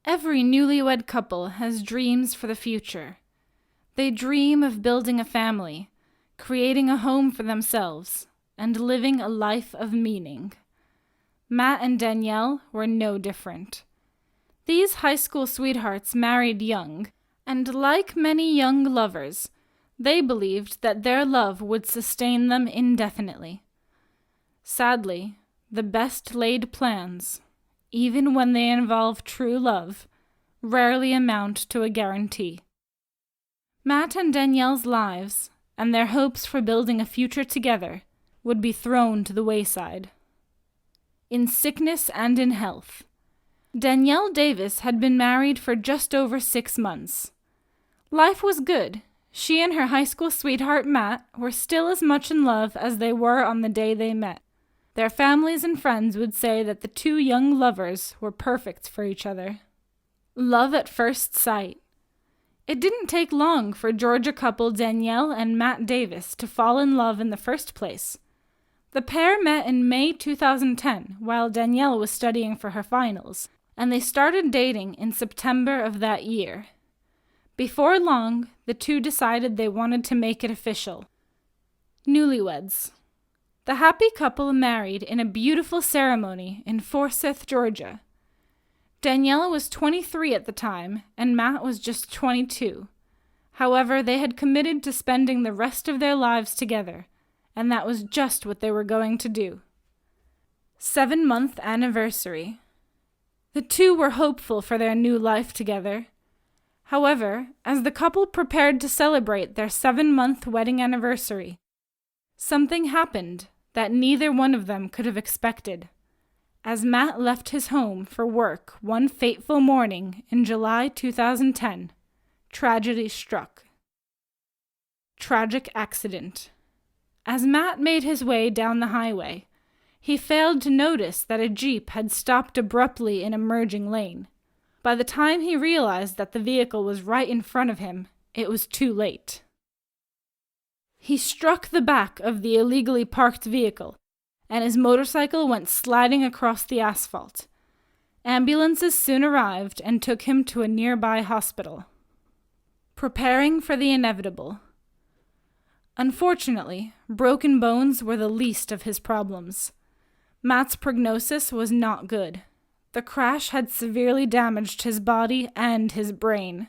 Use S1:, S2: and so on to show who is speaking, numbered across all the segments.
S1: Every newlywed couple has dreams for the future. They dream of building a family, creating a home for themselves, and living a life of meaning. Matt and Danielle were no different. These high school sweethearts married young, and like many young lovers, they believed that their love would sustain them indefinitely. Sadly, the best laid plans, even when they involve true love, rarely amount to a guarantee. Matt and Danielle's lives, and their hopes for building a future together, would be thrown to the wayside. In sickness and in health, Danielle Davis had been married for just over 6 months. Life was good. She and her high school sweetheart Matt were still as much in love as they were on the day they met. Their families and friends would say that the two young lovers were perfect for each other. Love at first sight. It didn't take long for Georgia couple Danielle and Matt Davis to fall in love in the first place. The pair met in May 2010 while Danielle was studying for her finals, and they started dating in September of that year. Before long, the two decided they wanted to make it official. Newlyweds. The happy couple married in a beautiful ceremony in Forsyth, Georgia. Danielle was 23 at the time, and Matt was just 22. However, they had committed to spending the rest of their lives together, and that was just what they were going to do. 7-month anniversary. The two were hopeful for their new life together. However, as the couple prepared to celebrate their 7-month wedding anniversary, something happened that neither one of them could have expected. As Matt left his home for work one fateful morning in July 2010, tragedy struck. Tragic accident. As Matt made his way down the highway, he failed to notice that a Jeep had stopped abruptly in a merging lane. By the time he realized that the vehicle was right in front of him, it was too late. He struck the back of the illegally parked vehicle, and his motorcycle went sliding across the asphalt. Ambulances soon arrived and took him to a nearby hospital. Preparing for the inevitable. Unfortunately, broken bones were the least of his problems. Matt's prognosis was not good. The crash had severely damaged his body and his brain.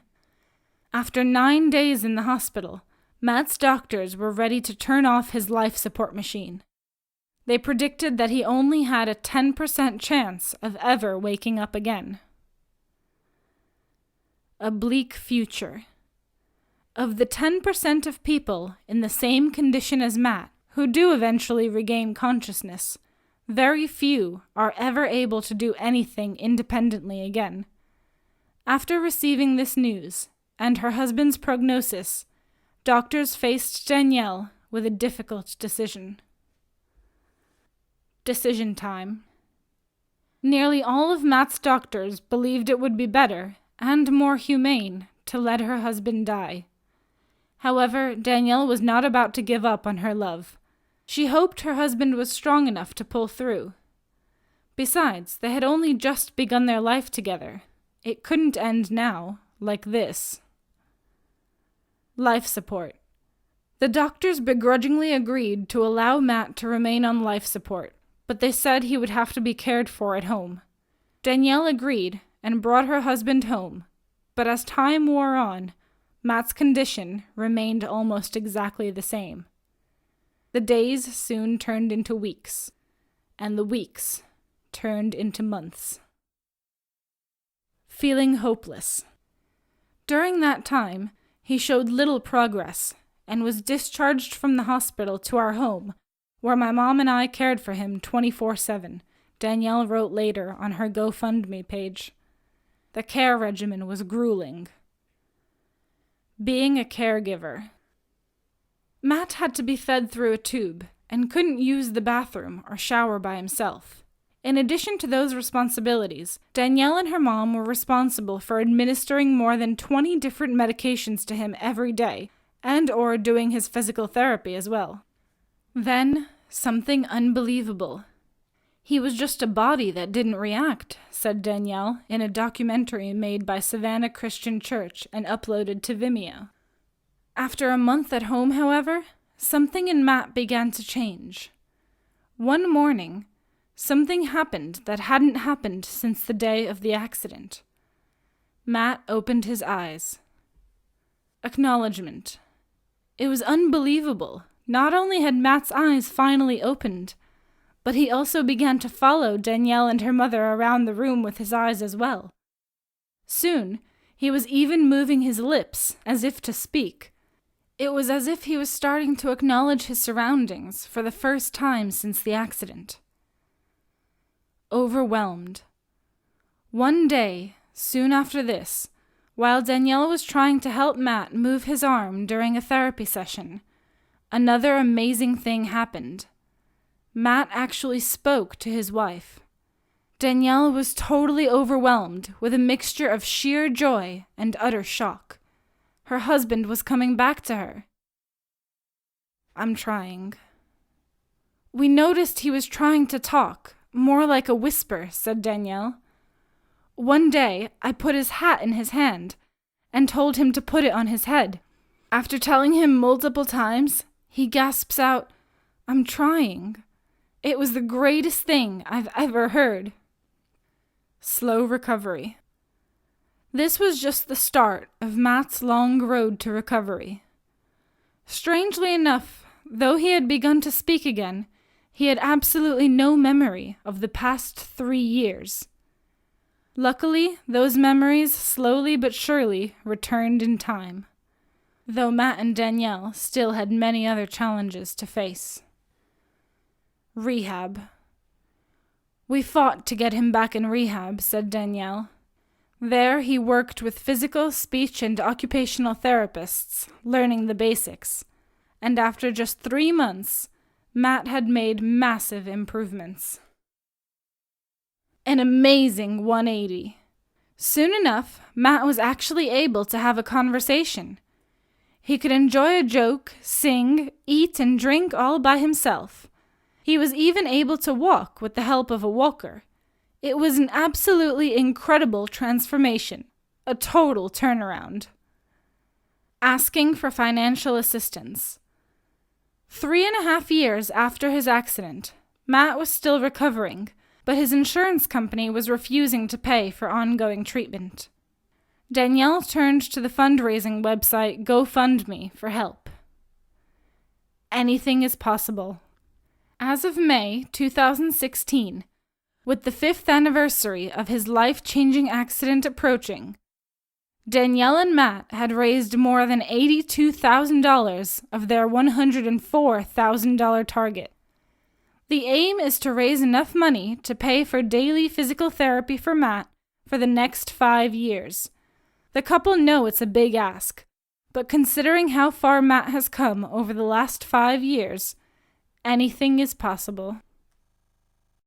S1: After 9 days in the hospital, Matt's doctors were ready to turn off his life support machine. They predicted that he only had a 10% chance of ever waking up again. A bleak future. Of the 10% of people in the same condition as Matt who do eventually regain consciousness, very few are ever able to do anything independently again. After receiving this news and her husband's prognosis, doctors faced Danielle with a difficult decision. Decision time. Nearly all of Matt's doctors believed it would be better and more humane to let her husband die. However, Danielle was not about to give up on her love. She hoped her husband was strong enough to pull through. Besides, they had only just begun their life together. It couldn't end now, like this. Life support. The doctors begrudgingly agreed to allow Matt to remain on life support, but they said he would have to be cared for at home. Danielle agreed and brought her husband home, but as time wore on, Matt's condition remained almost exactly the same. The days soon turned into weeks, and the weeks turned into months. Feeling hopeless. During that time, he showed little progress and was discharged from the hospital to our home, where my mom and I cared for him 24/7, Danielle wrote later on her GoFundMe page. The care regimen was grueling. Being a caregiver. Matt had to be fed through a tube and couldn't use the bathroom or shower by himself. In addition to those responsibilities, Danielle and her mom were responsible for administering more than 20 different medications to him every day, and/or doing his physical therapy as well. Then, something unbelievable. "He was just a body that didn't react," said Danielle in a documentary made by Savannah Christian Church and uploaded to Vimeo. After a month at home, however, something in Matt began to change. One morning, something happened that hadn't happened since the day of the accident. Matt opened his eyes. Acknowledgement. It was unbelievable. Not only had Matt's eyes finally opened, but he also began to follow Danielle and her mother around the room with his eyes as well. Soon, he was even moving his lips as if to speak. It was as if he was starting to acknowledge his surroundings for the first time since the accident. Overwhelmed. One day, soon after this, while Danielle was trying to help Matt move his arm during a therapy session, another amazing thing happened. Matt actually spoke to his wife. Danielle was totally overwhelmed with a mixture of sheer joy and utter shock. Her husband was coming back to her. "I'm trying." "We noticed he was trying to talk, more like a whisper," said Danielle. "One day, I put his hat in his hand and told him to put it on his head. After telling him multiple times, he gasps out, 'I'm trying.' It was the greatest thing I've ever heard." Slow recovery. This was just the start of Matt's long road to recovery. Strangely enough, though he had begun to speak again, he had absolutely no memory of the past 3 years. Luckily, those memories slowly but surely returned in time, though Matt and Danielle still had many other challenges to face. Rehab. "We fought to get him back in rehab," said Danielle. There he worked with physical, speech, and occupational therapists, learning the basics. And after just 3 months, Matt had made massive improvements. An amazing 180. Soon enough, Matt was actually able to have a conversation. He could enjoy a joke, sing, eat, and drink all by himself. He was even able to walk with the help of a walker. It was an absolutely incredible transformation, a total turnaround. Asking for financial assistance. 3.5 years after his accident, Matt was still recovering, but his insurance company was refusing to pay for ongoing treatment. Danielle turned to the fundraising website GoFundMe for help. Anything is possible. As of May 2016, with the 5th anniversary of his life-changing accident approaching, Danielle and Matt had raised more than $82,000 of their $104,000 target. The aim is to raise enough money to pay for daily physical therapy for Matt for the next 5 years. The couple know it's a big ask, but considering how far Matt has come over the last 5 years, anything is possible.